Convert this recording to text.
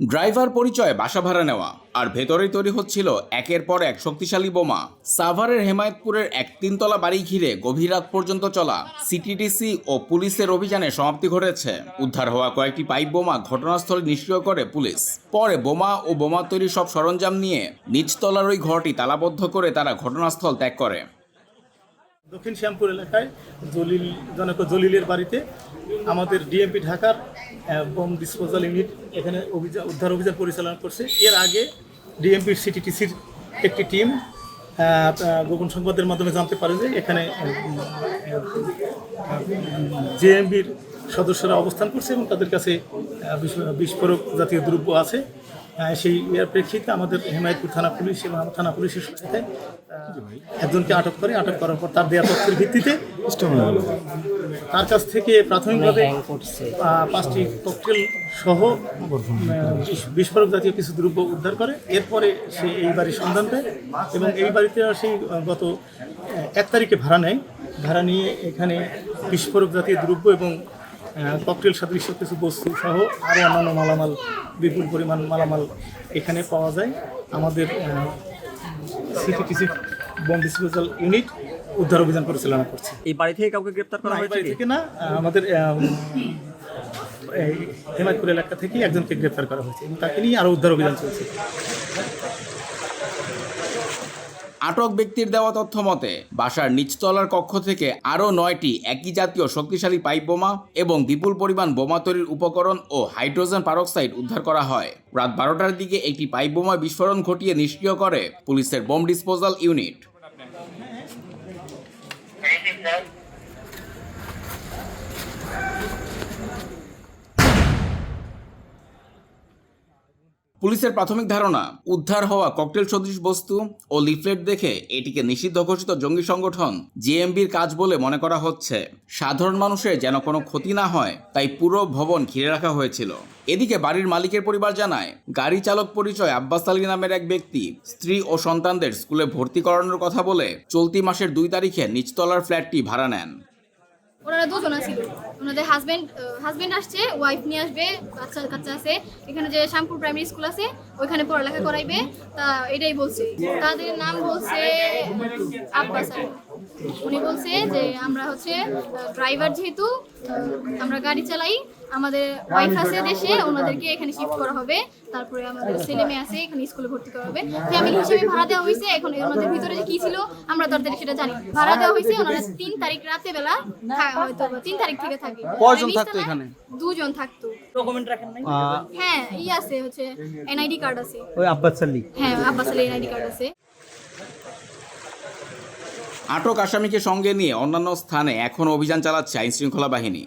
Driver পরিচয়ে বাসা ভাড়া নেওয়া আর ভেতরেই তৈরি হচ্ছিল একের পর এক শক্তিশালী বোমা। সাভারের হেমায়েতপুরের এক তিনতলা বাড়ি ঘিরে গভীর রাত পর্যন্ত চলা সিটিডিসি ও পুলিশের অভিযানে সমাপ্তি ঘটেছে। উদ্ধার হওয়া কয়েকটি পাইপ বোমা ঘটনাস্থলে নিষ্ক্রিয় করে পুলিশ। পরে বোমা ও বোমা তৈরির সব সরঞ্জাম নিয়ে নিচতলার ওই ঘরটি তালাবদ্ধ করে তারা ঘটনাস্থল ত্যাগ করে। দক্ষিণ শ্যামপুর এলাকায় জলিলের বাড়িতে আমাদের ডিএমপি ঢাকার বোম ডিসপোজাল ইউনিট এখানে উদ্ধার অভিযান পরিচালনা করছে। এর আগে ডিএমপির সিটিটিসির একটি টিম গোপন সংবাদের মাধ্যমে জানতে পারে যে এখানে জেএমবির সদস্যরা অবস্থান করছে এবং তাদের কাছে বিস্ফোরক জাতীয় দ্রব্য আছে। সেই এর প্রেক্ষিতে আমাদের হেমায়েতপুর থানা পুলিশ এবং থানা পুলিশের সহায়তায় একজনকে আটক করার পর তার দেয়া তথ্যের ভিত্তিতে তার কাছ থেকে প্রাথমিকভাবে 5টি ককটেল সহ বিস্ফোরক জাতীয় কিছু দ্রব্য উদ্ধার করে। এরপরে সে এই বাড়ির সন্ধান পায় এবং এই বাড়িতে সেই গত 1 তারিখে ভাড়া নিয়ে এখানে বিস্ফোরক জাতীয় দ্রব্য এবং ককটেল সদৃশ্য কিছু বস্তু সহ আরও অন্যান্য মালামাল, বিপুল পরিমাণ মালামাল এখানে পাওয়া যায়। আমাদের সিটিটিসি বোম ডিসপোজাল ইউনিট উদ্ধার অভিযান পরিচালনা করছে। এই বাড়ি থেকে কাউকে গ্রেপ্তার করা হয়েছে? বাড়ি থেকে না, আমাদের হেমায়েতপুর এলাকা থেকে একজনকে গ্রেপ্তার করা হয়েছে এবং তাকে নিয়ে আরও উদ্ধার অভিযান চলছে। আটক ব্যক্তির দেওয়া তথ্য মতে বাসার নিচতলার কক্ষ থেকে আরও 9টি একই জাতীয় শক্তিশালী পাইপ বোমা এবং বিপুল পরিমাণ বোমা তৈরির উপকরণ ও হাইড্রোজেন পারক্সাইড উদ্ধার করা হয়। রাত 12টার দিকে একটি পাইপ বোমা বিস্ফোরণ ঘটিয়ে নিষ্ক্রিয় করে পুলিশের বোম ডিসপোজাল ইউনিট। পুলিশের প্রাথমিক ধারণা, উদ্ধার হওয়া ককটেল সদৃশ বস্তু ও লিফলেট দেখে এটিকে নিষিদ্ধ ঘোষিত জঙ্গি সংগঠন জেএমবির কাজ বলে মনে করা হচ্ছে। সাধারণ মানুষের যেন কোনো ক্ষতি না হয় তাই পুরো ভবন ঘিরে রাখা হয়েছিল। এদিকে বাড়ির মালিকের পরিবার জানায়, গাড়ি চালক পরিচয় আব্বাস আলী নামের এক ব্যক্তি স্ত্রী ও সন্তানদের স্কুলে ভর্তি করানোর কথা বলে চলতি মাসের 2 তারিখে নিচতলার ফ্ল্যাটটি ভাড়া নেন। ওনারা দুজন ছিল, ওনাদের হাজবেন্ড আসছে, ওয়াইফ নিয়ে আসবে, বাচ্চা আছে। এখানে যে শ্যামপুর প্রাইমারি স্কুল আছে ওইখানে পড়ালেখা করাইবে, তা এটাই বলছে। তাদের নাম বলছে আব্বাস আলী। উনি বলছে যে আমরা ড্রাইভার, যেহেতু আমরা গাড়ি চালাই, আমাদের ওয়াইফ আছে দেশে, ওনাদেরকে এখানে শিফট করা হবে, তারপরে আমাদের ছেলে মেয়ে আছে এখানে স্কুলে ভর্তি করা হবে। ফ্যামিলি হিসেবে ভাড়া দেওয়া হয়েছে। এখন ওনাদের ভিতরে যে কি ছিল আমরা তো সেটা জানি। ভাড়া দেওয়া হয়েছে, ওনারা 3 তারিখ রাতে বেলা হয়তো 3 তারিখ থেকে থাকে। কয়জন থাকতো এখানে? 2 জন থাকতো। ডকুমেন্ট রাখেন নাই? হ্যাঁ, আছে এনআইডি কার্ড আছে। ওই আব্বাস আলী? হ্যাঁ, আব্বাস আলী এনআইডি কার্ড আছে। আটক আসামিকে সঙ্গে নিয়ে অন্যান্য স্থানে এখন অভিযান চালাচ্ছে আইনশৃঙ্খলা বাহিনী।